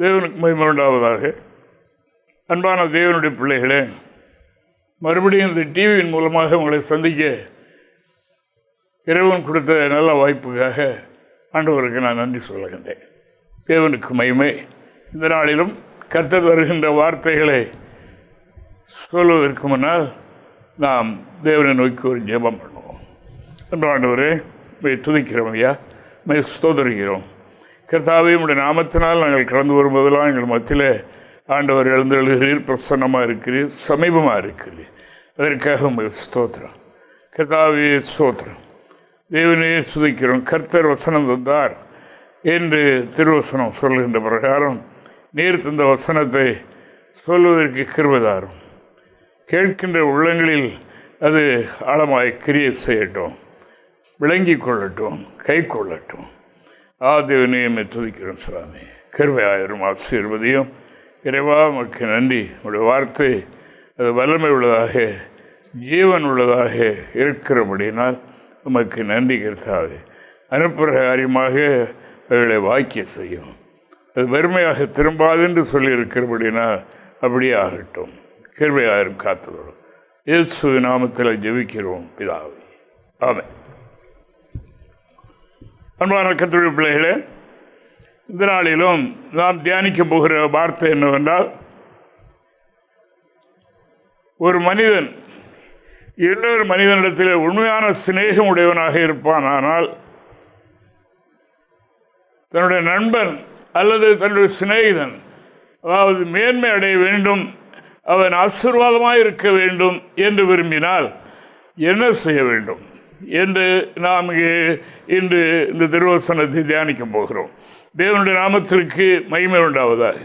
தேவனுக்கு மகிமை உண்டாவதாக. அன்பான தேவனுடைய பிள்ளைகளே, மறுபடியும் இந்த டிவியின் மூலமாக உங்களை சந்திக்க இறைவன் கொடுத்த நல்ல வாய்ப்புக்காக ஆண்டவருக்கு நான் நன்றி சொல்லுகின்றேன். தேவனுக்கு மகிமை. இந்த நாளிலும் கர்த்தர் வருகின்ற வார்த்தைகளை சொல்வதற்கு முன்னால் நாம் தேவனை நோக்கி ஒரு ஜெபம் பண்ணுவோம். ஆண்டவரே, துதிக்கிறோம் ஐயா, ஸ்தோத்திரிக்கிறோம். கர்த்தாவே, உடைய நாமத்தினால் நாங்கள் கடந்து வரும்போதெல்லாம் எங்கள் மத்தியில் ஆண்டவர் எழுந்தெழுகிறீர், பிரசன்னமாக இருக்கிறீர், சமீபமாக இருக்கிறீர். அதற்காக உங்கள் ஸ்தோத்திரம். கர்த்தாவே ஸ்தோத்திரம். தேவனே சுதிக்கிறோம். கர்த்தர் வசனம் தந்தார் என்று திருவசனம் சொல்கின்ற பிரகாரம் நீர் தந்த வசனத்தை சொல்வதற்கு கிருபைதாரும். கேட்கின்ற உள்ளங்களில் அது ஆழமாய் கிரியை செய்யட்டும், விளங்கி கொள்ளட்டும், கை கொள்ளட்டும். தேவனையும் துதிக்கிறோம் சுவாமி. கிருபையாயிரும் ஆசீர்வதியும். இறைவா, உமக்கு நன்றி. உடைய வார்த்தை அது வல்லமை உள்ளதாக, ஜீவன் உள்ளதாக இருக்கிறபடினால் உமக்கு நன்றி கர்த்தாவே. அனுப்பிரகாரியமாக அவர்களை வாக்கிய செய்யும். அது வெறுமையாக திரும்பாது என்று சொல்லியிருக்கிறபடினால் அப்படியே ஆகட்டும். கிருபையாயிரும் காத்துள்ளோம். இயேசு நாமத்தில் ஜெபிக்கிறோம் பிதாவே, ஆமென். அன்பான கர்த்தருடைய பிள்ளைகளே, இந்த நாளிலும் நாம் தியானிக்க போகிற வார்த்தை என்னவென்றால், ஒரு மனிதன் இன்னொரு மனிதனிடத்தில் உண்மையான சிநேகம் உடையவனாக இருப்பானால், தன்னுடைய நண்பன் அல்லது தன்னுடைய சிநேகிதன் அதாவது மேன்மை அடைய வேண்டும், அவன் ஆசீர்வாதமாக இருக்க வேண்டும் என்று விரும்பினால் என்ன செய்ய வேண்டும் என்று நாம் இன்று இந்த திருவசனத்தை தியானிக்க போகிறோம். தேவனுடைய நாமத்திற்கு மகிமை உண்டாவதாக.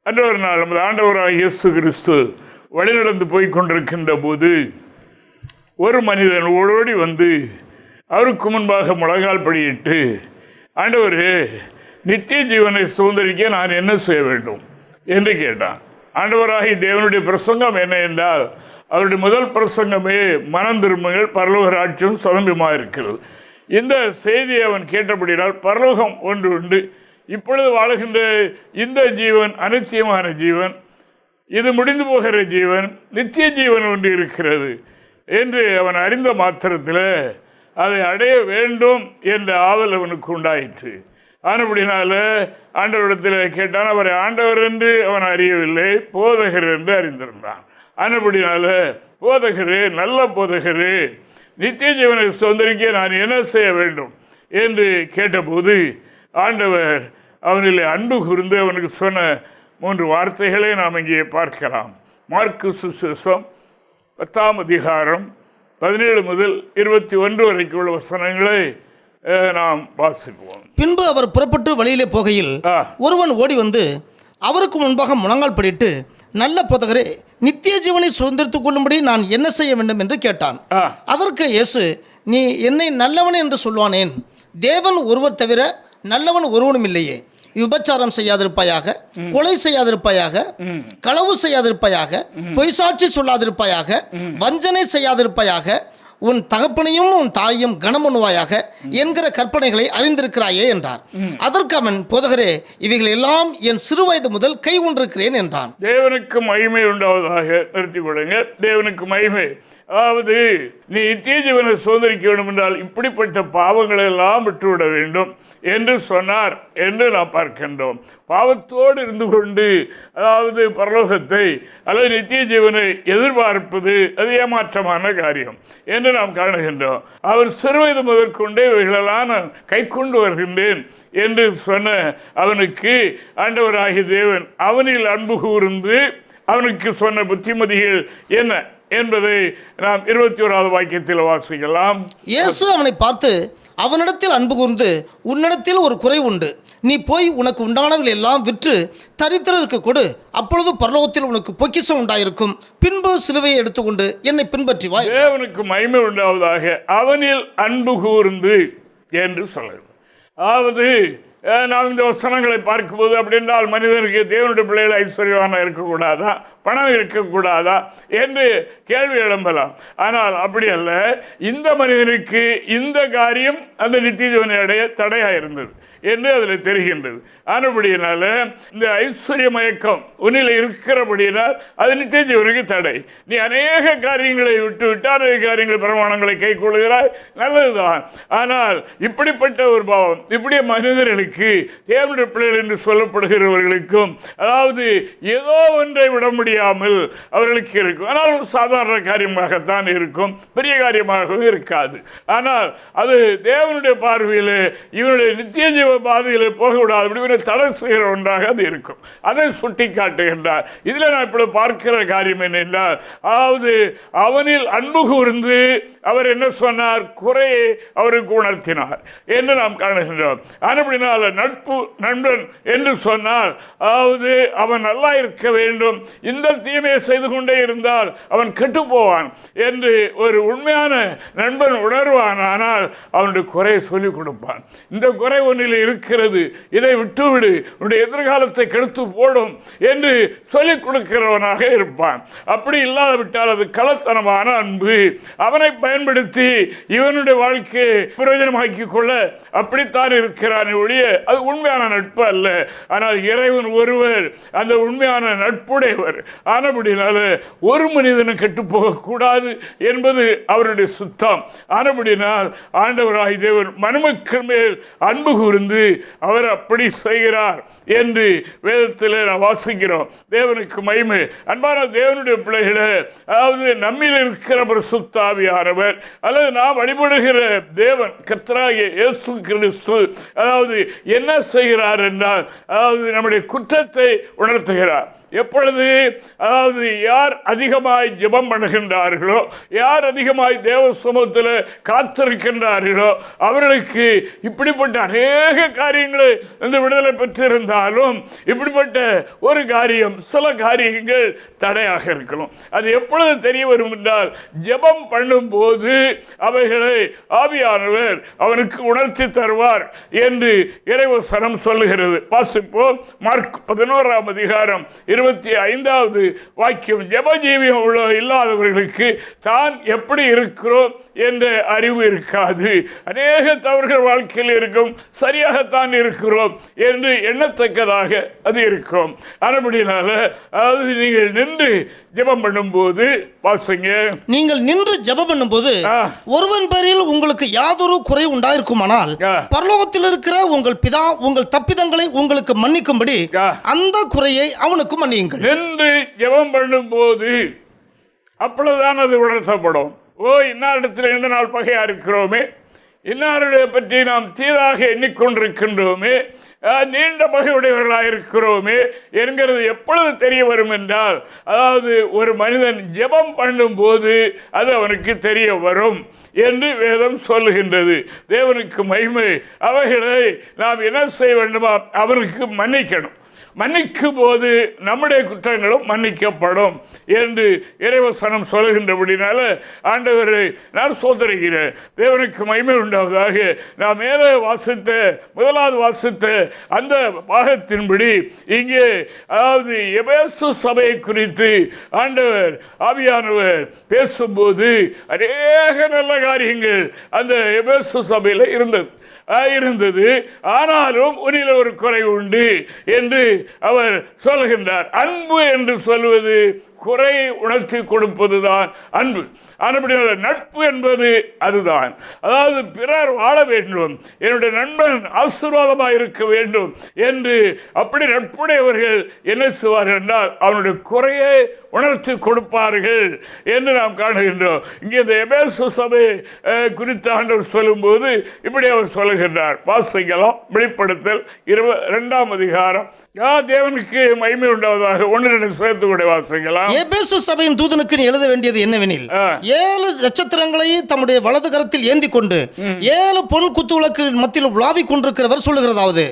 அன்று ஒரு நாள் நமது ஆண்டவராக இயேசு கிறிஸ்து வழிநடந்து போய் கொண்டிருக்கின்ற போது ஒரு மனிதன் ஓடோடி வந்து அவருக்கு முன்பாக முழங்கால் படியிட்டு, ஆண்டவரே, நித்திய ஜீவனை சுதந்திரிக்க நான் என்ன செய்ய வேண்டும் என்று கேட்டான். ஆண்டவராகி தேவனுடைய பிரசங்கம் என்ன என்றால், அவருடைய முதல் பிரசங்கமே மனம் திரும்புங்கள், பரலோக ராஜ்யம் சமீபமாக இருக்கிறது. இந்த செய்தியை அவன் கேட்டபடினால், பரலோகம் ஒன்று உண்டு, இப்பொழுது வாழுகின்ற இந்த ஜீவன் அனித்தியமான ஜீவன், இது முடிந்து போகிற ஜீவன், நித்திய ஜீவன் ஒன்று இருக்கிறது என்று அவன் அறிந்த மாத்திரத்தில் அதை அடைய வேண்டும் என்ற ஆவல் அவனுக்கு உண்டாயிற்று. ஆனபடினால ஆண்டவரிடத்தில் கேட்டான். அவரை ஆண்டவர் என்று அவன் அறியவில்லை, போதகர் என்று அறிந்திருந்தான். ஆனபடினால, போதகரே, நல்ல போதகரே, நித்திய ஜீவனை சுதந்திரிக்க நான் என்ன செய்ய வேண்டும் என்று கேட்டபோது ஆண்டவர் அவனில் அன்பு கூர்ந்து அவனுக்கு சொன்ன 3 வார்த்தைகளை நாம் இங்கே பார்க்கலாம். மார்க்கு சுவிசேஷம் 10ஆம் அதிகாரம் 17 முதல் 21 வரைக்கும் உள்ள வசனங்களை நாம் வாசிப்போம். பின்பு அவர் புறப்பட்டு வழியிலே போகையில் ஒருவன் ஓடி வந்து அவருக்கு முன்பாக முழங்கால் படிட்டு, நல்ல போதகரே, நித்திய ஜீவனை சுதந்திரித்துக் கொள்ளும்படி நான் என்ன செய்ய வேண்டும் என்று கேட்டான். அதற்கு இயேசு, நீ என்னை நல்லவன் என்று சொல்வானேன்? தேவன் ஒருவர் தவிர நல்லவன் ஒருவனும் இல்லையே. விபச்சாரம் செய்யாதிருப்பாயாக, கொலை செய்யாதிருப்பாயாக, களவு செய்யாதிருப்பாயாக, பொய் சாட்சி சொல்லாதிருப்பாயாக, வஞ்சனை செய்யாதிருப்பாயாக, உன் தகப்பனையும் உன் தாயையும் கனமணுவாயாக என்கிற கற்பனைகளை அறிந்திருக்கிறாயே என்றார். அதற்கு அவன், போதகரே, இவைகள் எல்லாம் என் சிறு வயது முதல் கை கொண்டிருக்கிறேன் என்றான். தேவனுக்கு மகிமை உண்டாவதாக. நிறுத்திக் கொள்ளுங்க. தேவனுக்கு மகிமை. அதாவது, நீ நித்திய ஜீவனை சுதந்திரிக்க வேண்டும் என்றால் இப்படிப்பட்ட பாவங்களை எல்லாம் விட்டுவிட வேண்டும் என்று சொன்னார் என்று நாம் பார்க்கின்றோம். பாவத்தோடு இருந்து கொண்டு, அதாவது பரலோகத்தை அல்லது நித்திய ஜீவனை எதிர்பார்ப்பது அது ஏமாற்றமான காரியம் என்று நாம் காணுகின்றோம். அவர் சிறுவயது முதற்கொண்டே இவைகளெல்லாம் நான் கை கொண்டு வருகின்றேன் என்று சொன்ன அவனுக்கு ஆண்டவராகிய தேவன் அவனில் அன்பு கூர்ந்து அவனுக்கு சொன்ன புத்திமதிகள் என்ன என்பதை நாம் 21வது வாக்கியத்தில் வாசிக்கலாம். இயேசு அவனை பார்த்து, அவனிடத்தில் அன்பு கூர்ந்து, உன்னிடத்தில் ஒரு குறை உண்டு, நீ போய் உனக்கு உண்டானவர்கள் எல்லாம் விற்று தரித்திரருக்கு கொடு, அப்பொழுது பரலோகத்தில் உனக்கு பொக்கிஷம் உண்டாயிருக்கும், பின்பு சிலுவையை எடுத்துக்கொண்டு என்னை பின்பற்றி வா. தேவனுக்கு மகிமை உண்டாவதாக. அவனில் அன்பு கூர்ந்து என்று சொல்லுது. அதாவது நாம் இந்த வசனங்களை பார்க்கும்போது அப்படி என்றால் மனிதனுக்கு தேவனுடைய பிள்ளைகள் ஐஸ்வர்யவான இருக்கக்கூடாதா, பணம் இருக்கக்கூடாதா என்று கேள்வி எழும்பலாம். ஆனால் அப்படி அல்ல. இந்த மனிதனுக்கு இந்த காரியம் அந்த நித்திய ஜீவனை அடைய தடையாக இருந்தது என்று அதில் தெரிகின்றது. ஆனபடியினால இந்த ஐஸ்வர்ய மயக்கம் உன்னில் இருக்கிறபடியினால் அது நித்திய ஜீவனுக்கு தடை. நீ அநேக காரியங்களை விட்டு அநேக காரியங்கள் பிரமாணங்களை கை கொள்கிறாய், நல்லதுதான். ஆனால் இப்படிப்பட்ட ஒரு பாவம் இப்படியே மனிதர்களுக்கு தேவனுடைய பிள்ளைகள் என்று சொல்லப்படுகிறவர்களுக்கும் அதாவது ஏதோ ஒன்றை விட முடியாமல் அவர்களுக்கு இருக்கும். ஆனால் ஒரு சாதாரண காரியமாகத்தான் இருக்கும், பெரிய காரியமாகவும் இருக்காது. ஆனால் அது தேவனுடைய பார்வையில் இவனுடைய நித்திய ஜீவ பாதையில் போகக்கூடாது, இவனை தடை செய்கிற ஒன்றாக அது இருக்கும். அதை சுட்டி காட்டுகின்றார். இதில் நான் இப்படி பார்க்கிற காரியம் என்னென்றால், அதாவது அவனில் அன்பு கூர்ந்து அவர் என்ன சொன்னார், குறையை அவருக்கு உணர்த்தினார் என்று நாம் காணுகின்றோம். அப்படினால நண்பன் என்று சொன்னால் அதாவது அவன் நல்லா இருக்க வேண்டும், இந்த தீமையை செய்து கொண்டே இருந்தால் அவன் கெட்டு போவான் என்று ஒரு உண்மையான நண்பன் உணர்வான். ஆனால் அவனுடைய குறையை சொல்லிக் கொடுப்பான். இந்த குறை ஒன்றில் இருக்கிறது, இதை விட்டுவிடு, உன்னுடைய எதிர்காலத்தை கெடுத்து போடும் என்று சொல்லிக் கொடுக்கிறவனாக இருப்பான். அப்படி இல்லாவிட்டால் அது கள்ளத்தனமான அன்பு. அவனை பயன்படுத்தி இவனுடைய வாழ்க்கையை பிரயோஜனமாக்கி கொள்ள அப்படித்தான் இருக்கிறான் ஒழிய அது உண்மையான நட்பு அல்ல. ஆனால் இறைவன் ஒருவர் அந்த உண்மையான நட்புடையவர். ஆனபடினால ஒரு மனிதனும் கெட்டு போகக்கூடாது என்பது அவருடைய சுத்தம். ஆனபடினால் ஆண்டவராய் தேவன் மனுமக்கள் மேல் அன்பு கூர்ந்து அவர் அப்படி செய்கிறார் என்று வேதத்தில் நாம் வாசிக்கிறோம். தேவனுக்கு மகிமை. அன்பான தேவனுடைய பிள்ளைகளே, அதாவது நம்மில் இருக்கிற பரிசுத்த ஆவியானவர் அல்லது நாம் வழிபடுகிற தேவன் கர்த்தராகிய இயேசு கிறிஸ்து அதாவது என்ன செய்கிறார் என்றால், அதாவது நம்முடைய குற்றத்தை உணர்த்துகிறார். எப்பொழுது அதாவது யார் அதிகமாய் ஜெபம் பண்ணுகின்றார்களோ, யார் அதிகமாய் தேவ சமூகத்தில் காத்திருக்கின்றார்களோ அவர்களுக்கு இப்படிப்பட்ட அநேக காரியங்களை இந்த விடுதலை பெற்றிருந்தாலும் இப்படிப்பட்ட ஒரு காரியம், சில காரியங்கள் தடையாக இருக்கணும். அது எப்பொழுது தெரிய வரும் என்றால், ஜெபம் பண்ணும்போது அவைகளை ஆவியானவர் அவனுக்கு உணர்த்தி தருவார் என்று இறைவசனம் சொல்லுகிறது. வாசிப்போம். மார்க் 11ஆம் அதிகாரம் 25வது வாக்கியம். ஜெபஜீவியம் இல்லாதவர்களுக்கு தான் எப்படி இருக்கிறோம் என்ற அறிவு இருக்காது. அநேக தவறுகள் வாழ்க்கையில் இருக்கும், சரியாகத்தான் இருக்கிறோம் என்று எண்ணத்தக்கதாக அது இருக்கும். அதுபடினால அதாவது நீங்கள் நின்று ஜெபம் பண்ணும்போது வாசிங்க. நீங்கள் நின்று ஜெபம் பண்ணும்போது ஒருவன் பேரில் உங்களுக்கு யாதொரு குறை உண்டாயிருக்குமானால் பரலோகத்தில் இருக்கிற உங்கள் பிதா உங்கள் தப்பிதங்களை உங்களுக்கு மன்னிக்கும்படி அந்த குறையை அவனுக்கு மன்னியுங்கள். நின்று ஜெபம் பண்ணும்போது அப்பொழுதுதான் அது உணர்த்தப்படும். இன்னாரிடத்தில் எந்த நாள் பகையா இருக்கிறோமே, இன்னாருடைய பற்றி நாம் தீதாக எண்ணிக்கொண்டிருக்கின்றோமே, நீண்ட பகையுடையவர்களாக இருக்கிறோமே என்கிறது எப்பொழுது தெரிய வரும் என்றால், அதாவது ஒரு மனிதன் ஜெபம் பண்ணும்போது அது அவனுக்கு தெரிய வரும் என்று வேதம் சொல்லுகின்றது. தேவனுக்கு மகிமை. அவைகளை நாம் என்ன செய்ய வேண்டுமா, அவனுக்கு மன்னிக்கணும். மன்னிக்கும் போது நம்முடைய குற்றங்களும் மன்னிக்கப்படும் என்று இறைவசனம் சொல்கின்றபடினால ஆண்டவரை நான் சோதரிக்கிறேன். தேவனுக்கு மகிமை உண்டாவதாக. நான் மேலே முதலாவது வாசித்த அந்த பாகத்தின்படி இங்கே அதாவது எபேசு சபையை குறித்து ஆண்டவர் ஆவியானவர் பேசும்போது அநேக நல்ல காரியங்கள் அந்த எபேசு சபையில் இருந்தது. ஆனாலும் உன்னில் ஒரு குறை உண்டு என்று அவர் சொல்கின்றார். அன்பு என்று சொல்வது குறையை உணர்த்தி கொடுப்பதுதான் அன்பு. ஆனபடியால் நட்பு என்பது அதுதான். அதாவது பிறர் வாழ வேண்டும், என்னுடைய நண்பன் ஆசீர்வாதமாக இருக்க வேண்டும் என்று அப்படி நட்புடையவர்கள் என்ன செய்வார்கள் என்றால் அவனுடைய குறையை உணர்த்தி கொடுப்பார்கள் என்று நாம் காணுகின்றோம். இங்கே இந்த எபேசு சபை குறித்து ஆண்டவர் சொல்லும்போது இப்படி அவர் சொல்லுகின்றார். வாசிக்கலாம். வெளிப்படுத்தல் 22ஆம் அதிகாரம். தேவனுக்கு மகிமை உண்டாவதாக 1-2 சேர்த்து கூட வாசிக்கலாம். எபேசு சபையின் தூதனுக்கு எழுத வேண்டியது என்னவெனில், 7 நட்சத்திரங்களை தம்முடைய வலது கரத்தில் ஏந்தி கொண்டு 7 பொன் குத்துவிளக்கு மத்தியில் உலாவிக் கொண்டிருக்கிறவர் சொல்லுகிறதாவது,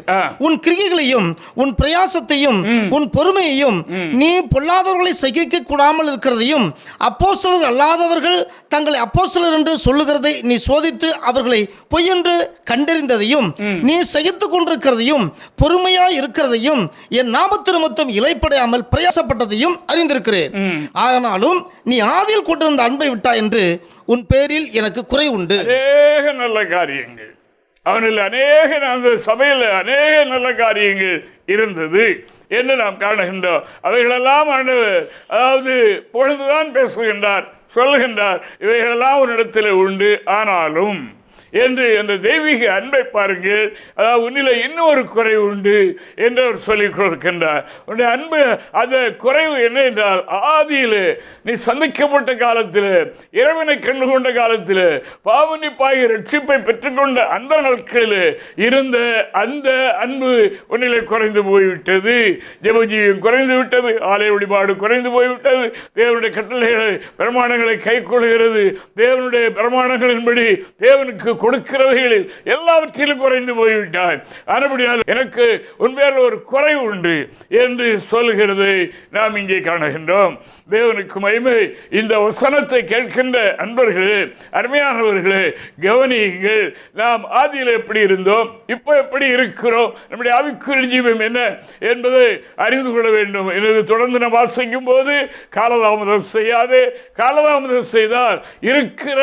உன் கிரியைகளையும் உன் பிரயாசத்தையும் உன் பொறுமையையும் நீ பொல்லாதவர்களை சகிக்க கூடாமல் இருக்கிறதையும் அப்போஸ்தலர் அல்லாதவர்கள் தங்களை அப்போஸ்தலர் என்று சொல்லுகிறதை நீ சோதித்து அவர்களை பொய் என்று கண்டறிந்ததையும் நீ சகித்துக் கொண்டிருக்கிறதையும் பொறுமையாய் இருக்கிறதையும் என் நாமத்து நிமித்தம் இலைப்படையாமல் பிரயாசப்பட்டதையும் அறிந்திருக்கிறேன். ஆனாலும் நீ ஆதியில் கொண்டிருந்த அன்பை விட்டாய் என்று உன் பேரில் எனக்கு குறை உண்டு. அநேக நல்ல காரியங்கள், அவனில் அந்த சபையில் அநேக நல்ல காரியங்கள் இருந்தது என்று நாம் காணுகின்றோம். அவைகளெல்லாம் ஆண்டவர் புகழ்ந்துதான் பேசுகின்றார், சொல்லுகின்றார், இவைகளெல்லாம் ஒரு இடத்துல உண்டு. ஆனாலும் என்று அந்த தெய்வீக அன்பை பாருங்கள், உன்னில இன்னொரு குறைவு உண்டு என்று அவர் சொல்லிக் கொடுக்கின்றார். உன்னுடைய அன்பு அந்த குறைவு என்ன என்றால், ஆதியில் நீ சந்திக்கப்பட்ட காலத்தில், இறைவனை கண்டு கொண்ட காலத்தில், பாவனிப்பாகி ரட்சிப்பை பெற்றுக்கொண்ட அந்த நாட்களில் இருந்த அந்த அன்பு உன்னிலே குறைந்து போய்விட்டது. ஜெபஜீவியம் குறைந்து விட்டது, ஆலய வழிபாடு குறைந்து போய்விட்டது, தேவனுடைய கட்டளைகளை பிரமாணங்களை கை கொள்கிறது, தேவனுடைய பிரமாணங்களின்படி தேவனுக்கு கொடுக்கிறவைகளில் எல்லாவற்றிலும் குறைந்து போய்விட்டார். அதுபடியால் எனக்கு உண்மையில் ஒரு குறைவு உண்டு என்று சொல்கிறதை நாம் இங்கே காணுகின்றோம். தேவனுக்கு மகிமை. இந்த வசனத்தை கேட்கின்ற அன்பர்களே, அருமையானவர்களே, கவனியுங்கள். நாம் ஆதியில் எப்படி இருந்தோம், இப்போ எப்படி இருக்கிறோம், நம்முடைய ஆவிக்குரிய ஜீவம் என்ன என்பதை அறிந்து கொள்ள வேண்டும். எனது தொடர்ந்து நாம் வாசிக்கும் போது காலதாமதம் செய்யாது, காலதாமதம் செய்தால் இருக்கிற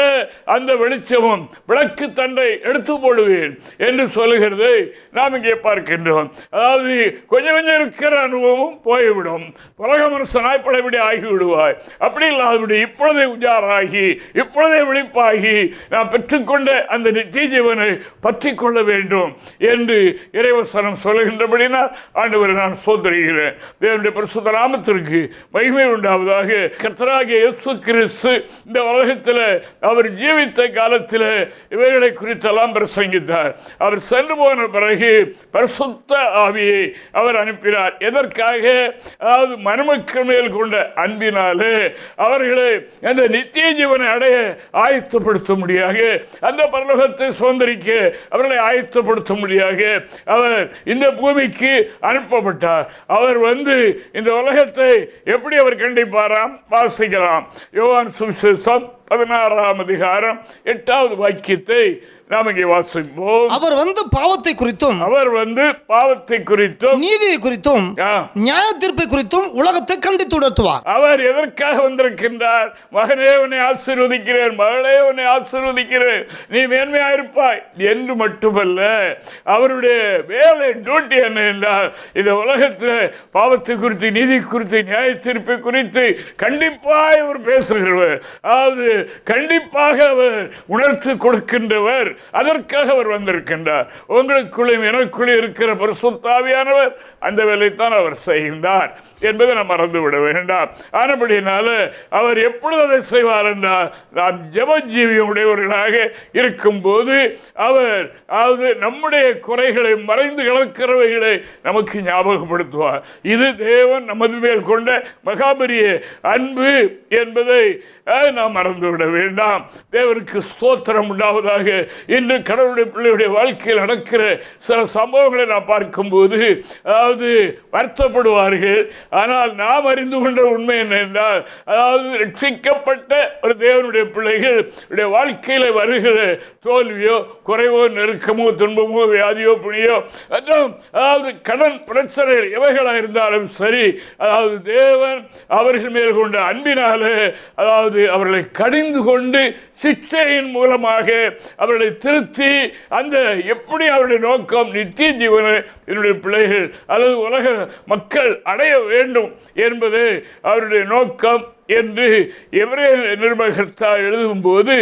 அந்த வெளிச்சமும் விளக்கு தண்டை எடுத்து போடுவேன் என்று சொல்லுகிறதை நாம் இங்கே பார்க்கின்றோம். அதாவது கொஞ்சம் கொஞ்சம் இருக்கிற அனுபவமும் போய்விடும். உலக மனுஷனாய் பழையபடி ஆகிவிடுவாய். அப்படி இல்லாதபடி இப்பொழுதே உஜாராகி, இப்பொழுதே விழிப்பாகி நாம் பெற்றுக்கொண்ட அந்த நித்திய ஜீவனை பற்றி கொள்ள வேண்டும் என்று இறைவசனம் சொல்லுகின்றபடினால் ஆண்டவரை நான் சோதரிகிறேன். தேவனுடைய பரிசுத்த நாமத்திற்கு மகிமை உண்டாவதாக. கர்த்தராகிய இயேசு கிறிஸ்து இந்த உலகத்தில் அவர் ஜீவித்த காலத்தில் இவைகளை குறித்தெல்லாம் பிரசங்கித்தார். அவர் சென்று போன பிறகு பரிசுத்த ஆவியை அவர் அனுப்பினார். எதற்காக? அதாவது மனுமக்கள் மேல் கொண்ட அன்பினாலே அவர்களை அந்த நித்திய ஜீவனை அடைய ஆயத்தப்படுத்த முடியாக, அந்த பரலோகத்தை சுதந்திரிக்க அவர்களை ஆயத்தப்படுத்த முடியாக அவர் இந்த பூமிக்கு அனுப்பப்பட்டார். அவர் இந்த உலகத்தை எப்படி அவர் கண்டிப்பாராம்? வாசிக்கலாம். யோவான் சுவிசேஷம் 16ஆம் அதிகாரம் 8வது வாக்கியத்தை நாம் இங்கே வாசிப்போம். அவர் பாவத்தை குறித்தும், நீதியை குறித்தும், நியாய தீர்ப்பை குறித்தும் உலகத்தை கண்டித்து உணர்த்துவார். அவர் எதற்காக வந்திருக்கின்றார்? மகனே உன்னை ஆசீர்வதிக்கிறேன், மகளே உன்னை ஆசீர்வதிக்கிறேன், நீ மேன்மையாயிருப்பாய் என்று மட்டுமல்ல, அவருடைய வேலை டியூட்டி என்ன என்றால், இந்த உலகத்தில் பாவத்தை குறித்து, நீதி குறித்து, நியாய தீர்ப்பை குறித்து கண்டிப்பாக அவர் பேசுகிறவர். அதாவது கண்டிப்பாக அவர் உணர்த்து கொடுக்கின்றவர். அதற்காக அவர் வந்திருக்கின்றார். உங்களுக்குள்ளும் எனக்குள்ளே இருக்கிற பரிசுத்த ஆவியானவர் அந்த வேலைத்தான் அவர் செய்கின்றார் என்பதை நாம் மறந்துவிட வேண்டாம். ஆனபடினால அவர் எப்பொழுது அதை செய்வார் என்றால், நாம் ஜெபஜீவியம் உடையவர்களாக இருக்கும்போது அவர் நம்முடைய குறைகளை, மறைந்து கிடக்கிறவைகளை நமக்கு ஞாபகப்படுத்துவார். இது தேவன் நமது மேல் கொண்ட மகாபரிய அன்பு என்பதை நாம் மறந்துவிட வேண்டாம். தேவனுக்கு ஸ்தோத்திரம் உண்டாவதாக. இன்று கடவுளுடைய பிள்ளையுடைய வாழ்க்கையில் நடக்கிற சில சம்பவங்களை நாம் பார்க்கும்போது வருத்தப்படுவார்கள். ஆனால் நாம் அறிந்து கொண்ட உண்மை என்ன என்றால், ரட்சிக்கப்பட்ட ஒரு தேவனுடைய பிள்ளைகள் வாழ்க்கையில் வருகிற தோல்வியோ, குறைவோ, நெருக்கமோ, துன்பமோ, வியாதியோ, புனியோ, கடன் பிரச்சனைகள் எவைகளாக இருந்தாலும் சரி, தேவன் அவர்கள் மேல் கொண்ட அன்பினாலே அவர்களை கடிந்து கொண்டு சிக்ஷையின் மூலமாக அவர்களை திருத்தி, அந்த எப்படி அவருடைய நோக்கம் நித்திய ஜீவனை என்னுடைய பிள்ளைகள் அல்லது உலக மக்கள் அடைய வேண்டும் என்பது அவருடைய நோக்கம் என்று எபிரேயர் நிருபகர்த்தார் எழுதும்போது,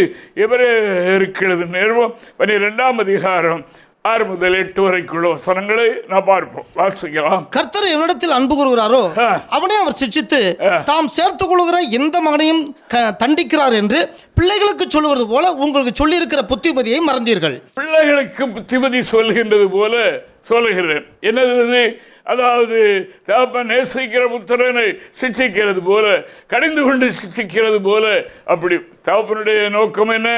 எபிரேயருக்கு எழுதும் நிருபம் 12ஆம் அதிகாரம் 6 முதல் 8 வரைக்குள்ள வசனங்களை நான் பார்ப்போம். வாசிக்கலாம். கர்த்தர் எவனிடத்தில் அன்பு கூறுகிறாரோ அவனை அவர் சிட்சித்து தாம் சேர்த்துக் கொள்கிற எந்த மகனையும் தண்டிக்கிறார் என்று பிள்ளைகளுக்கு சொல்லுவது போல உங்களுக்கு சொல்லியிருக்கிற புத்திமதியை மறந்தீர்கள். பிள்ளைகளுக்கு புத்திமதி சொல்கின்றது போல சொல்லுகிறேன். என்னது? தகப்பன் நேசிக்கிற புத்திரனை சிட்சிக்கிறது போல, கடிந்து கொண்டு சிட்சிக்கிறது போல. அப்படி தகப்பனுடைய நோக்கம் என்ன?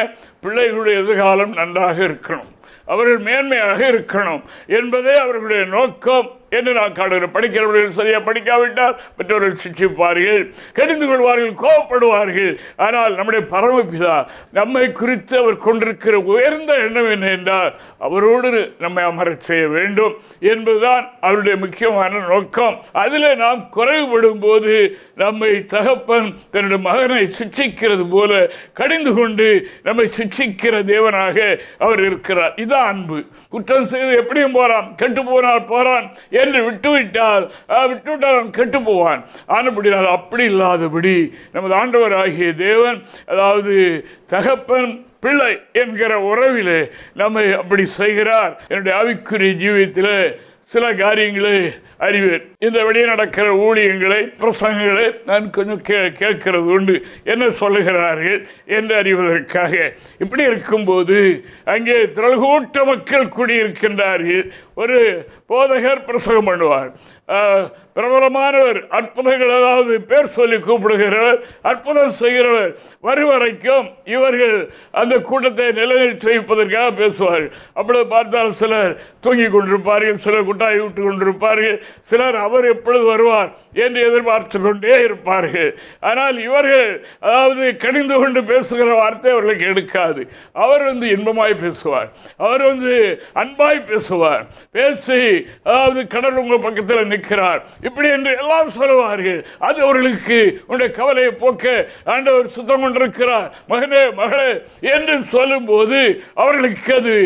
பிள்ளைகளுடைய எதிர்காலம் நன்றாக இருக்கணும், அவர்கள் மேன்மையாக இருக்கணும் என்பதே அவர்களுடைய நோக்கம் என்று நான் காணுகிறேன். படிக்கிறவர்கள் சரியா படிக்காவிட்டால் மற்றவர்கள் சிக்ஷிப்பார்கள், கடிந்து கொள்வார்கள், கோபப்படுவார்கள். ஆனால் நம்முடைய பரமபிதா நம்மை குறித்து அவர் கொண்டிருக்கிற உயர்ந்த எண்ணம் என்ன என்றால் அவரோடு நம்மை அமரச் செய்ய வேண்டும் என்பதுதான் அவருடைய முக்கியமான நோக்கம். அதில் நாம் குறைபடும் போது நம்மை தகப்பன் தன்னுடைய மகனை சிக்ஷிக்கிறது போல கடிந்து கொண்டு நம்மை சிக்ஷிக்கிற தேவனாக அவர் இருக்கிறார். இதான் அன்பு. குற்றம் செய்து எப்படியும் போறான், கெட்டு போனால் போறான் என்று விட்டுவிட்டால் அவன் கெட்டு போவான். ஆனபடினால் அப்படி இல்லாதபடி நமது ஆண்டவராகிய தேவன், அதாவது தகப்பன் பிள்ளை என்கிற உறவிலே நம்மை அப்படி செய்கிறார். என்னுடைய ஆவிக்குரிய ஜீவியத்தில் சில காரியங்களை அறிவேன். இந்த வெளியே நடக்கிற ஊழியங்களை, பிரசங்கங்களை நான் கொஞ்சம் கேட்கிறது உண்டு. என்ன சொல்லுகிறார்கள் என்று அறிவதற்காக. இப்படி இருக்கும்போது அங்கே திரள்கூட்ட மக்கள் கூடியிருக்கின்றார்கள். ஒரு போதகர் பிரசங்கம் பண்ணுவார். பிரபலமானவர், அற்புதங்கள், அதாவது பேர் சொல்லி கூப்பிடுகிறவர், அற்புதம் செய்கிறவர் வருவரைக்கும் இவர்கள் அந்த கூட்டத்தை நிலைநிறுத்தி வைப்பதற்காக பேசுவார்கள். அப்பொழுது பார்த்தால் சிலர் தூங்கிக் கொண்டிருப்பார்கள், சிலர் குட்டாய் விட்டு கொண்டிருப்பார்கள், சிலர் அவர் எப்பொழுது வருவார் என்று எதிர்பார்த்து கொண்டே இருப்பார்கள். ஆனால் இவர்கள், அதாவது கடிந்து கொண்டு பேசுகிற வார்த்தை அவர்களுக்கு எடுக்காது. அவர் இன்பமாய் பேசுவார், அவர் அன்பாய் பேசுவார். பேசி, அதாவது கடல் உங்கள் பக்கத்தில் நிற்கிறார் இப்படி என்று எல்லாம் சொல்லுவார்கள். அது அவர்களுக்கு உன்னுடைய கவலையை போக்க ஆண்டவர் சுத்தம் கொண்டிருக்கிறார் மகனே மகளே என்று சொல்லும் போது அவர்களுக்கு அது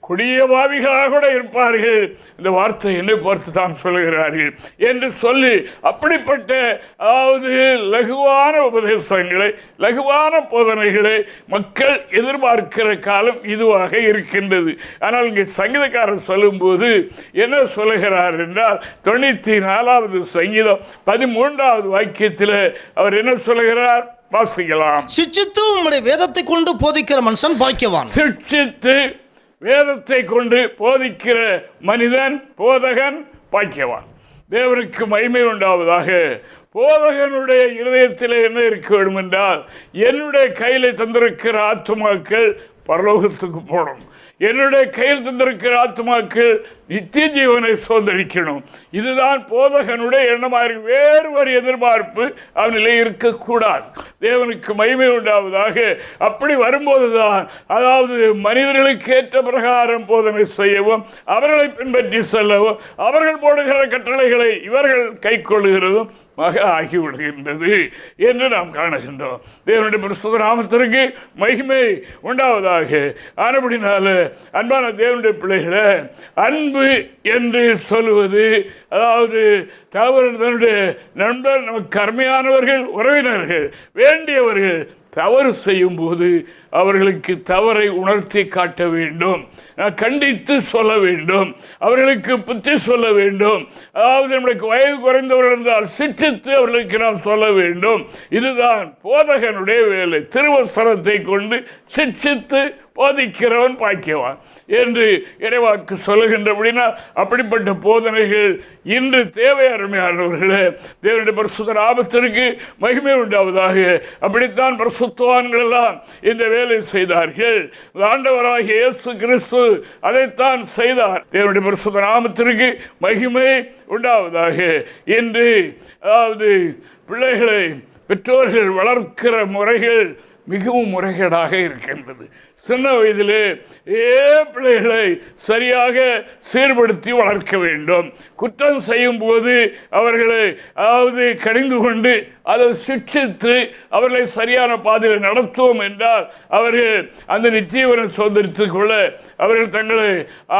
கொடிய பாவிகளாக கூட இருப்பார்கள். இந்த வார்த்தை என்னை பார்த்து தான் சொல்லுகிறார்கள் என்று சொல்லி அப்படிப்பட்ட, அதாவது லகுவான உபதேசங்களை, லகுவான போதனைகளை மக்கள் எதிர்பார்க்கிற காலம் இதுவாக இருக்கின்றது. ஆனால் இங்கே சங்கீதக்காரர் சொல்லும்போது என்ன சொல்லுகிறார் என்றால் 94வது சங்கீதம் 13வது வாக்கியத்தில் அவர் என்ன சொல்லுகிறார் வாசிக்கலாம். சிட்சித்து உம்முடைய வேதத்தை கொண்டு போதிக்கிற மனுஷன் பாக்கியவான். சிட்சித்து வேதத்தை கொண்டு போதிக்கிற மனிதன், போதகன் பாக்கியவான். தேவனுக்கு மகிமை உண்டாவதாக. போதகனுடைய இருதயத்தில் என்ன இருக்க வேண்டும் என்றால், என்னுடைய கையில் தந்திருக்கிற ஆத்துமாக்கள் பரலோகத்துக்கு போகணும், என்னுடைய கையில் தந்திருக்கிற ஆத்துமாக்கள் நித்திய ஜீவனை சுதந்திரிக்கணும். இதுதான் போதகனுடைய எண்ணமாக இருக்கு. வேறு ஒரு எதிர்பார்ப்பு அவனிலே இருக்கக்கூடாது. தேவனுக்கு மகிமை உண்டாவதாக. அப்படி வரும்போதுதான், அதாவது மனிதர்களுக்கு ஏற்ற பிரகாரம் போதனை செய்யவும், அவர்களை பின்பற்றி செல்லவும், அவர்கள் போடுகிற கட்டளைகளை இவர்கள் கை கொள்ளுகிறதும் மக ஆகிவிடுகின்றது என்று நாம் காணுகின்றோம். தேவனுடைய பரிசுத்த நாமத்திற்கு மகிமை உண்டாவதாக. ஆனபடினால அன்பான தேவனுடைய பிள்ளைகளை, அன்பு என்று சொல்லுவது, அதாவது தவறுடைய நண்பர், நமக்கு அருமையானவர்கள், உறவினர்கள், வேண்டியவர்கள் தவறு செய்யும் போது அவர்களுக்கு தவறை உணர்த்தி காட்ட வேண்டும், கண்டித்து சொல்ல வேண்டும், அவர்களுக்கு புத்தி சொல்ல வேண்டும். அதாவது நம்மளுக்கு வயது குறைந்தவர்கள் இருந்தால் சிட்சித்து அவர்களுக்கு நாம் சொல்ல வேண்டும். இதுதான் போதகனுடைய வேலை. திருவசனத்தை கொண்டு சிட்சித்து போதிக்கிறவன் பாக்கியவான் என்று இறைவாக்கு சொல்லுகின்றபடினா, அப்படிப்பட்ட போதனைகள் இன்று தேவை. அருமையானவர்களே, தேவனுடைய பரிசுத்த நாமத்திற்கு மகிமை உண்டாவதாக. அப்படித்தான் பரிசுத்தவான்கள் எல்லாம் இந்த வேலை செய்தார்கள். ஆண்டவராகிய இயேசு கிறிஸ்து அதைத்தான் செய்தார். தேவனுடைய பரிசுத்த நாமத்திற்கு மகிமை உண்டாவதாக. இன்று, அதாவது பிள்ளைகளை பெற்றோர்கள் வளர்க்கிற முறைகள் மிகவும் முறைகேடாக இருக்கின்றது. சின்ன வயதிலே பிள்ளைகளை சரியாக சீர்படுத்தி வளர்க்க வேண்டும். குற்றம் செய்யும் போது அவர்களை, அதாவது கடிந்து கொண்டு அதை சிக்ஷித்து அவர்களை சரியான பாதையில் நடத்துவோம் என்றால் அவர்கள் அந்த நித்தியவனை சுதந்திரித்துக் கொள்ள அவர்கள் தங்களை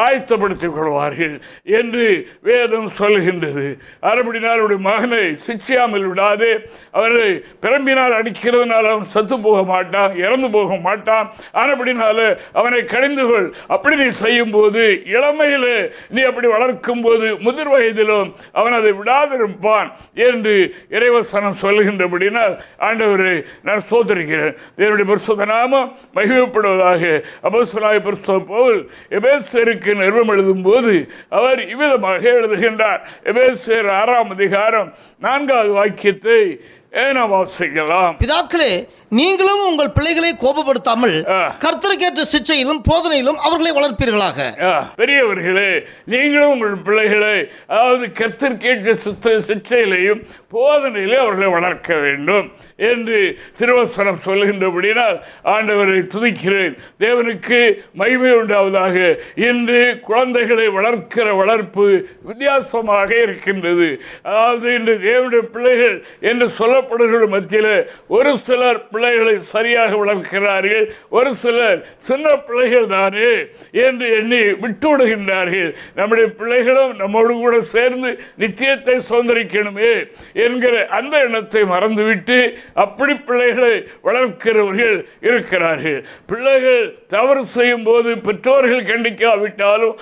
ஆயத்தப்படுத்திக் கொள்வார்கள் என்று வேதம் சொல்கின்றது. அறுபடினால் அவருடைய மகனை சிக்ஷியாமல் விடாதே. அவரை பிரம்பினால் அடிக்கிறதுனால அவன் சத்து போக மாட்டான், இறந்து போக மாட்டான். ஆனபடினால அவனை கடிந்து கொள். அப்படி நீ செய்யும் போது, இளமையில் நீ அப்படி வளர்க்கும் போது, முதிர் வயதிலும் அவன் அதை விடாதிருப்பான் என்று இறைவசனம் சொல்லுகின்றபடினால் ஆண்டவரை நான் ஸ்தோத்திரிக்கிறேன். தேவனுடைய பரிசுத்த நாமம் மகிமைப்படுவதாக. அப்போஸ்தலனாகிய பரிசுத்த பவுல் எபேசியருக்கு நிருபம் எழுதும் போது அவர் இவ்விதமாக எழுதுகின்றார். எபேசியர் 6ஆம் அதிகாரம் 4வது வாக்கியத்தை வாசிக்கலாம். பிதாக்களே, நீங்களும் உங்கள் பிள்ளைகளை கோபப்படுத்தாமல் கர்த்தருக்கேற்ற சிச்சையிலும் போதனையிலும் அவர்களை வளர்ப்பீர்களாக. பெரியவர்களே, நீங்களும் உங்கள் பிள்ளைகளை அதாவது கர்த்தருக்கேற்ற சிச்சையிலையும் போதனையிலே அவர்களை வளர்க்க வேண்டும் என்று திருவசனம் சொல்லுகின்றபடினால் ஆண்டவரை துதிக்கிறேன். தேவனுக்கு மகிமை உண்டாவதாக. இன்று குழந்தைகளை வளர்க்கிற வளர்ப்பு வித்தியாசமாக இருக்கின்றது. அதாவது இன்று தேவனுடைய பிள்ளைகள் என்று சொல்லப்படுகிற மத்தியில் ஒரு சிலர் பிள்ளைகளை சரியாக வளர்க்கிறார்கள், ஒரு சிலர் சின்ன பிள்ளைகள் தானே என்று எண்ணி விட்டுவிடுகின்றார்கள். நம்முடைய பிள்ளைகளும் நம்மோடு கூட சேர்ந்து நித்தியத்தை சுதந்திரிக்கணுமே என்கிற அந்த எண்ணத்தை மறந்துவிட்டு அப்படி பிள்ளைகளை வளர்க்கிறவர்கள் இருக்கிறார்கள். பிள்ளைகள் தவறு செய்யும் போது பெற்றோர்கள் கண்டிக்காவிட்டாலும்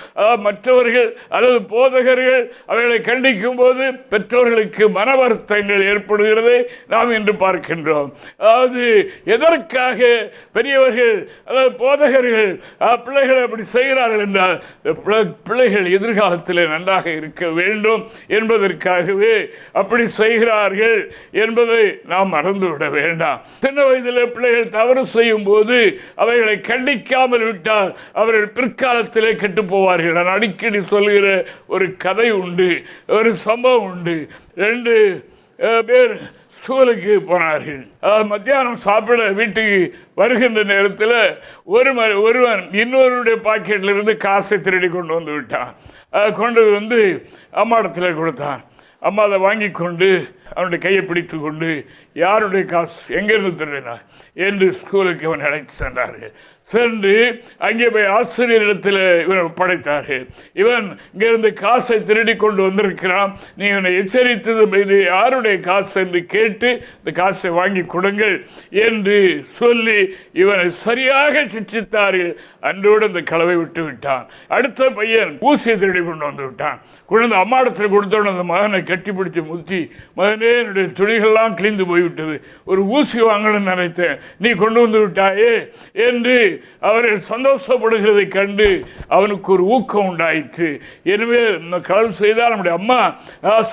மற்றவர்கள் அல்லது போதகர்கள் அவைகளை கண்டிக்கும் போது பெற்றோர்களுக்கு மன வருத்தங்கள் ஏற்படுகிறதை நாம் இன்று பார்க்கின்றோம். அதாவது எதற்காக பெரியவர்கள் அல்லது போதகர்கள் பிள்ளைகளை அப்படி செய்கிறார்கள் என்றால் பிள்ளைகள் எதிர்காலத்தில் நன்றாக இருக்க வேண்டும் என்பதற்காகவே அப்படி செய்கிறார்கள் என்பதை நாம் மறந்துவிட வேண்டாம். சின்ன வயதில் பிள்ளைகள் தவறு செய்யும் போது அவைகளை கண்டிக்காமல் விட்டால் அவர்கள் பிற்காலத்திலே கெட்டு போவார்கள். நான் அடிக்கடி சொல்கிற ஒரு கதை உண்டு, ஒரு சம்பவம் உண்டு. 2 பேர் ஸ்கூலுக்கு போனார்கள். மத்தியானம் சாப்பிட வீட்டுக்கு வருகின்ற நேரத்தில் ஒருவன் இன்னொருடைய பாக்கெட்டில் இருந்து காசை திருடி கொண்டு வந்து விட்டான். கொண்டு வந்து அம்மாடத்தில் கொடுத்தான். அம்மா அதை வாங்கி கொண்டு அவனுடைய கையை பிடித்து கொண்டு யாருடைய காசு எங்கேருந்து திருடினார் என்று ஸ்கூலுக்கு அவன் அழைத்து சென்றார்கள். சென்று அங்கே போய் ஆசிரியரிடத்தில் இவன் ஒப்படைத்தார்கள். இவன் இங்கிருந்து காசை திருடி கொண்டு வந்திருக்கிறான், நீ இவனை எச்சரித்தது இது யாருடைய காசு என்று கேட்டு இந்த காசை வாங்கி கொடுங்கள் என்று சொல்லி இவனை சரியாக சிட்சித்தார்கள். அன்றோடு அந்த களவை விட்டு விட்டான். அடுத்த பையன் ஊசியை திருடி கொண்டு வந்து விட்டான். கொண்டு அம்மாடத்தில் கொடுத்தோன்னு அந்த மகனை கட்டிப்பிடிச்சு முத்தி, மகனே என்னுடைய துணிகள்லாம் கிழிந்து போய்விட்டது, ஒரு ஊசி வாங்கணும்னு நினைத்தேன், நீ கொண்டு வந்து விட்டாயே என்று அவர்கள் சந்தோஷப்படுகிறதை கண்டு அவனுக்கு ஒரு ஊக்கம் உண்டாயிற்று. எனவே நம்ம களவு செய்தால் நம்முடைய அம்மா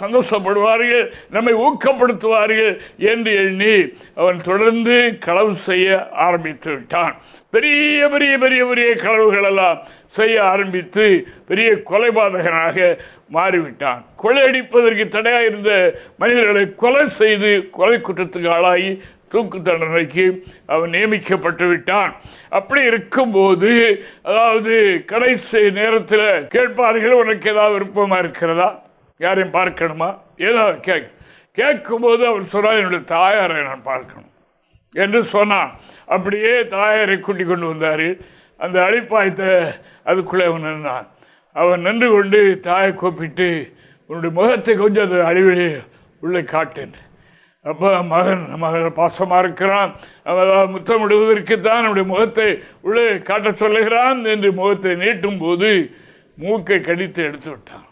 சந்தோஷப்படுவார்கள், நம்மை ஊக்கப்படுத்துவார்கள் என்று எண்ணி அவன் தொடர்ந்து களவு செய்ய ஆரம்பித்து விட்டான். பெரிய பெரிய பெரிய பெரிய களவுகளெல்லாம் செய்ய ஆரம்பித்து பெரிய கொலைபாதகனாக மாறிவிட்டான். கொள்ளையடிப்பதற்கு தடையாக இருந்த மனிதர்களை கொலை செய்து கொலை குற்றத்துக்கு ஆளாகி தூக்கு தண்டனைக்கு அவன் நியமிக்கப்பட்டு விட்டான். அப்படி இருக்கும்போது அதாவது கடைசி நேரத்தில் கேட்பார்கள், உனக்கு ஏதாவது விருப்பமாக இருக்கிறதா, யாரையும் பார்க்கணுமா, ஏதாவது கேட்கும்போது அவன் சொன்னால் என்னுடைய தாயாரை நான் பார்க்கணும் என்று சொன்னான். அப்படியே தாயாரை கூட்டி கொண்டு வந்தார். அந்த அழிப்பாயத்தை அதுக்குள்ளே அவன் நின்றான். அவன் நின்று கொண்டு தாயை கூப்பிட்டு, உன்னுடைய முகத்தை கொஞ்சம் அது அழிவிலே உள்ளே காட்டேன். அப்போ மகன் பாசமாக இருக்கிறான், அவன் முத்தமிடுவதற்குத்தான் நம்முடைய முகத்தை உள்ளே காட்ட சொல்லுகிறான் என்று முகத்தை நீட்டும் போது மூக்கை கடித்து எடுத்து விட்டான்.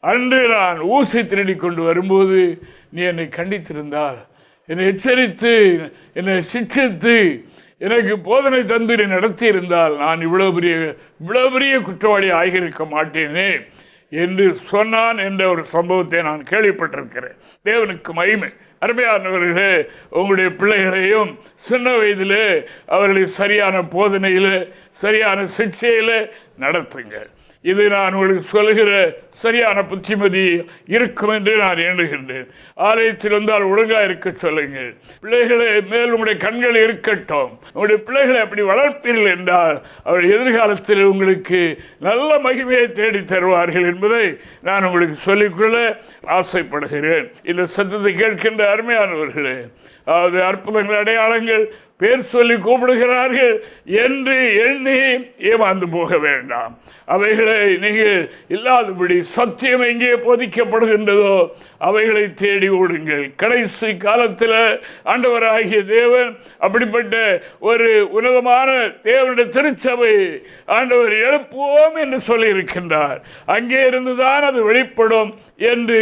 அன்று நான் ஊசி திருடி கொண்டு வரும்போது நீ என்னை கண்டித்திருந்தால், என்னை எச்சரித்து என்னை சிக்ஷித்து எனக்கு போதனை தந்து நடத்தி இருந்தால் நான் இவ்வளவு பெரிய குற்றவாளி ஆகியிருக்க மாட்டேனே என்று சொன்னான் என்ற ஒரு சம்பவத்தை நான் கேள்விப்பட்டிருக்கிறேன். தேவனுக்கு மகிமை. அருமையானவர்களே, உங்களுடைய பிள்ளைகளையும் சின்ன வயதிலே அவர்களை சரியான போதனையில் சரியான சிக்ஷையில் நடத்துங்கள். இது நான் உங்களுக்கு சொல்லுகிற சரியான புத்திமதி இருக்கும் என்று நான் எண்ணுகின்றேன். ஆலயத்தில் வந்தால் ஒழுங்காக இருக்க சொல்லுங்கள். பிள்ளைகளை மேல் உங்களுடைய கண்கள் இருக்கட்டும். உங்களுடைய பிள்ளைகளை அப்படி வளர்ப்பீர்கள் என்றால் அவர்கள் எதிர்காலத்தில் உங்களுக்கு நல்ல மகிமையை தேடி தருவார்கள் என்பதை நான் உங்களுக்கு சொல்லிக்கொள்ள ஆசைப்படுகிறேன். இந்த சத்தத்தை கேட்கின்ற அருமையானவர்களே, அதாவது அற்புதங்கள் அடையாளங்கள் பேர் சொல்லி கூப்பிடுகிறார்கள் என்று எண்ணி ஏமாந்து போக வேண்டாம். அவைகளை நீங்கள் இல்லாதபடி சத்தியம் எங்கே போதிக்கப்படுகின்றதோ அவைகளை தேடி ஓடுங்கள். கடைசி காலத்தில் ஆண்டவராகிய தேவன் அப்படிப்பட்ட ஒரு உன்னதமான தேவனுடைய திருச்சபை ஆண்டவர் எழுப்புவோம் என்று சொல்லியிருக்கின்றார். அங்கே இருந்துதான் அது வெளிப்படும் என்று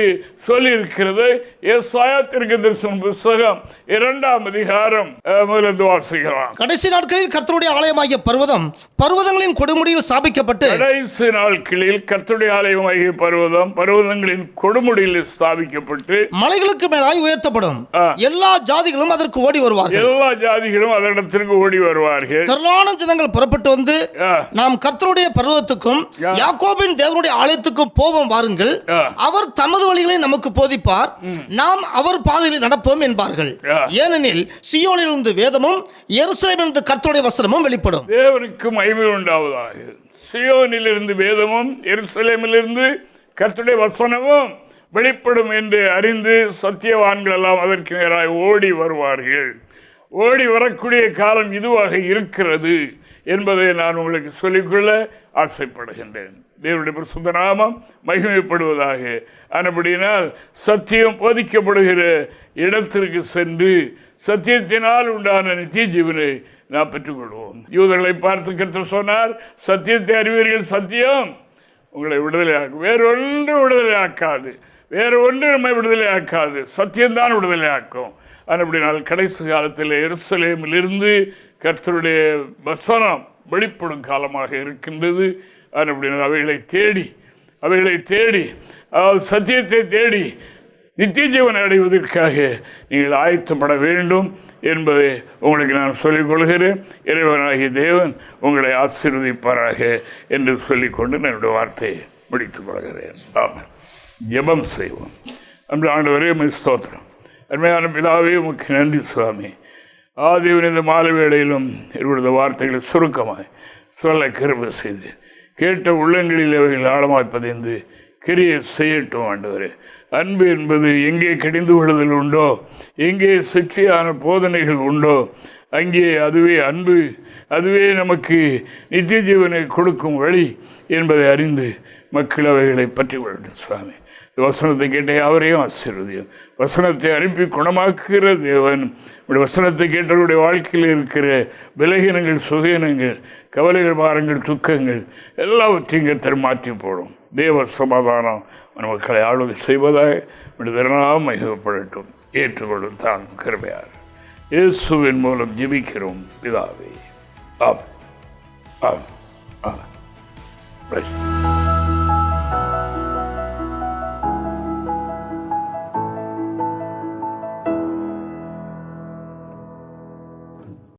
சொல்லியிருக்கிறது. ஏசாயா தீர்க்கதரிசன புத்தகம் 2ஆம் அதிகாரம் முதலிருந்து வாசிக்கலாம். கடைசி நாட்களில் கர்த்தருடைய ஆலயமாகிய பர்வதங்களின் கொடுமுடியில் ஸ்தாபிக்கப்பட்டு கடைசி நாட்களில் கர்த்தருடைய ஆலயமாகிய பர்வதங்களின் கொடுமுடியில் ஸ்தாபிக்கப்பட்டு மலைகளுக்கு மேலாய் உயர்த்தப்படும். எல்லா ஜாதிகளும் அதற்கு ஓடி வருவார்கள். எல்லா ஜாதிகளும் அதனிடத்திற்கு ஓடி வருவார்கள். திரளான ஜனங்கள் புறப்பட்டு வந்து, நாம் கர்த்தருடைய பர்வதத்துக்கும் யாக்கோபின் தேவனுடைய ஆலயத்துக்கும் போவோம் வாருங்கள், அவர் தமது வழிகளை நமக்கு போதிப்பார், நாம் அவர் பாதையில் நடப்போம் என்பார்கள். ஏனெனில் சீயோனிலிருந்து வேதமும் எருசலேமிலிருந்து கர்த்தருடைய வசனமும் வெளிப்படும். தேவனுக்கு மகிமை உண்டாவதாக. சீயோனிலிருந்து வேதமும் எருசலேமிலிருந்து கர்த்தருடைய வசனமும் வெளிப்படும் என்று அறிந்து சத்தியவான்கள் எல்லாம் அதற்கு நேராக ஓடி வருவார்கள். ஓடி வரக்கூடிய காலம் இதுவாக இருக்கிறது என்பதை நான் உங்களுக்கு சொல்லிக்கொள்ள ஆசைப்படுகின்றேன். தேவனுடைய பரிசுத்த நாமம் மகிமைப்படுவதாக. ஆனபடியினால் சத்தியம் போதிக்கப்படுகிற இடத்திற்கு சென்று சத்தியத்தினால் உண்டான நித்திய ஜீவனை நாம் பெற்றுக்கொள்வோம். யூதர்களை பார்த்து கர்த்தர் சொன்னார், சத்தியத்தை அறிவீர்கள், சத்தியம் உங்களை விடுதலையாக்கும். வேறொன்று விடுதலையாக்காது, வேறு ஒன்று நம்மை விடுதலையாக்காது, சத்தியம்தான் விடுதலையாக்கும். அப்படினால் கடைசி காலத்தில் எருசலேமிலிருந்து கர்த்தருடைய வசனம் வெளிப்படும் காலமாக இருக்கின்றது. அப்படினால் அவைகளை தேடி சத்தியத்தை தேடி நித்திய ஜீவனை அடைவதற்காக நீங்கள் ஆயத்தப்பட வேண்டும் என்பதை உங்களுக்கு நான் சொல்லிக் கொள்கிறேன். இறைவனாகிய தேவன் உங்களை ஆசீர்வதிப்பாராக என்று சொல்லிக்கொண்டு என்னுடைய வார்த்தையை முடித்துக் கொள்கிறேன். ஆமாம், ஜெபம் செய்வோம். அன்று ஆண்டவரே உம்மை ஸ்தோத்திரம். அருமையான பிதாவே உமக்கு நன்றி சுவாமி. ஆதிவன் இந்த மாலை வேளையிலும் என்னுடைய வார்த்தைகளை சுருக்கமாய் சொல்ல கிருபை செய்து கேட்ட உள்ளங்களில் அவைகள் ஆழமாய் பதிந்து கிரியை செய்யட்டும். ஆண்டவரே, அன்பு என்பது எங்கே கடிந்து கொள்ளுதல் உண்டோ, எங்கே சிக்ஷையான போதனைகள் உண்டோ, அங்கே அதுவே அன்பு, அதுவே நமக்கு நித்திய ஜீவனை கொடுக்கும் வழி என்பதை அறிந்து மக்கள் அவைகளை பற்றி கொள்ளட்டும் சுவாமி. வசனத்தை கேட்ட யாவரையும் ஆசீர்வதியும். வசனத்தை அனுப்பி குணமாக்குகிற தேவன், வசனத்தை கேட்டவருடைய வாழ்க்கையில் இருக்கிற விலகினங்கள், சுகீனங்கள், கவலைகள், பாரங்கள், துக்கங்கள் எல்லாவற்றையும் கர்த்தர் மாற்றி போடும். தேவ சமாதானம் மக்களை ஆளுகை செய்வதாக விடுதலாம் மகிழப்படட்டும். ஏற்றுக்கொள்ளும் தான் கிருபையார் இயேசுவின் மூலம் ஜெபிக்கிறோம் பிதாவே. ஆமென். ஆமென். ஆமென்.